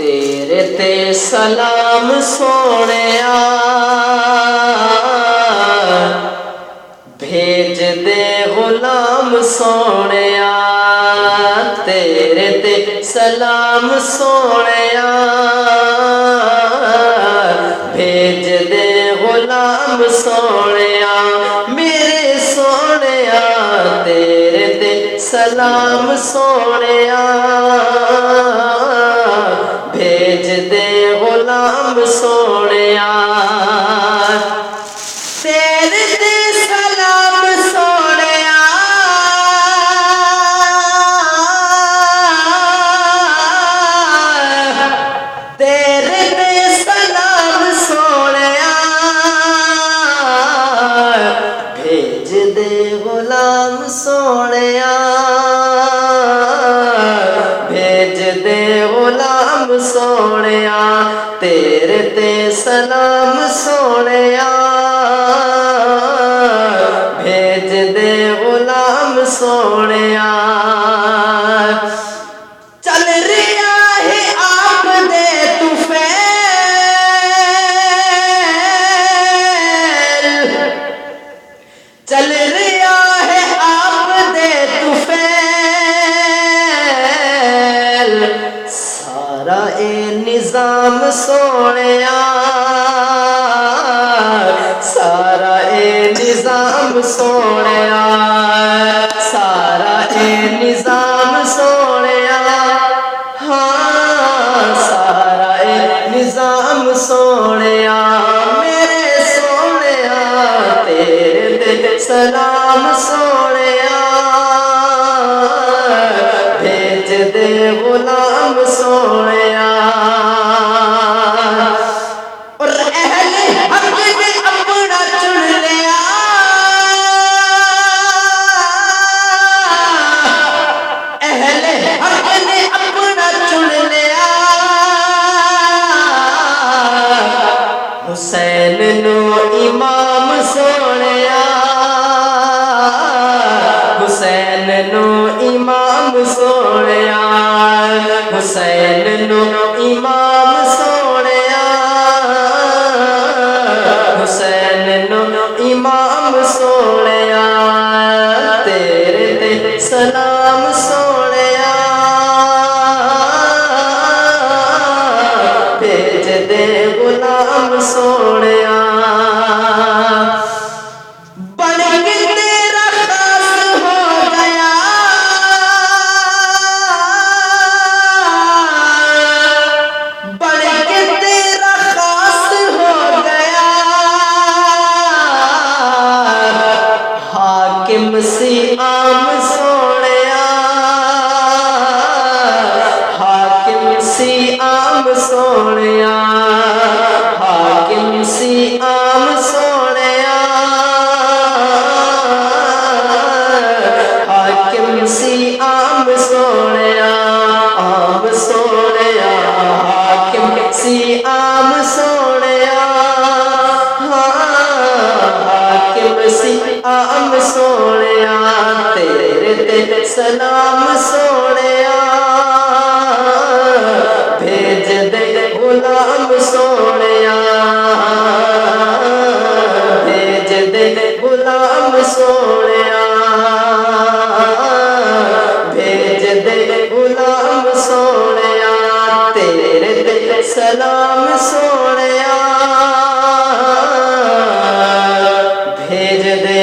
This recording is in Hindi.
तेरे ते सलाम सोहणिया भेज दे गुलाम सोहणिया तेरे ते सलाम सोहणिया भेज दे गुलाम सोहणिया मेरे सोहणिया तेरे ते सलाम सोहणिया भेज दे गुलाम सोहणिया तेरे ते सलाम सोहणिया तेरे ते सलाम सोहणिया भेज दे गुलाम सोहणिया भेज दे गुलाम सोहणिया तेरे ते सलाम सोहणिया भेज दे गुलाम सोहणिया चल रिया है आप दे तुफैल चल रिया है आप दे तुफैल सारा ए निजाम सोहणिया सारा ए निजाम सोहणिया सारा ए निजाम सोहणिया हाँ सारा ए निजाम सोहणिया मेरे सोहणिया तेरे ते सलाम सोहणिया भेज दे गुलाम सोहणिया और अहले हक ने अपना चुन लिया अहले हक ने अपना चुन लिया हुसैन नो इमाम सोहणिया हुसैन नो इमाम सोहणिया हुसैन नो इमाम सोहणिया हुसैन नो इमाम सोहणिया तेरे ते सलाम सोहणिया भेज दे गुलाम सोहणिया बन के तेरा खास हो गया बन के तेरा खास हो गया हाकिम सी आम सोहणिया हाकिम सी आम सोहणिया हाकिम सी आम सोहणिया हाकिम सी आम सोहणिया हाकिम सी आम सोहणिया हाकिम सी आम सोहणिया तेरे ते सलाम सोहणिया भेज दे गुलाम सोहणिया भेज दे गुलाम सोहणिया भेज दे गुलाम सोहणिया तेरे ते सलाम सोहणिया भेज दे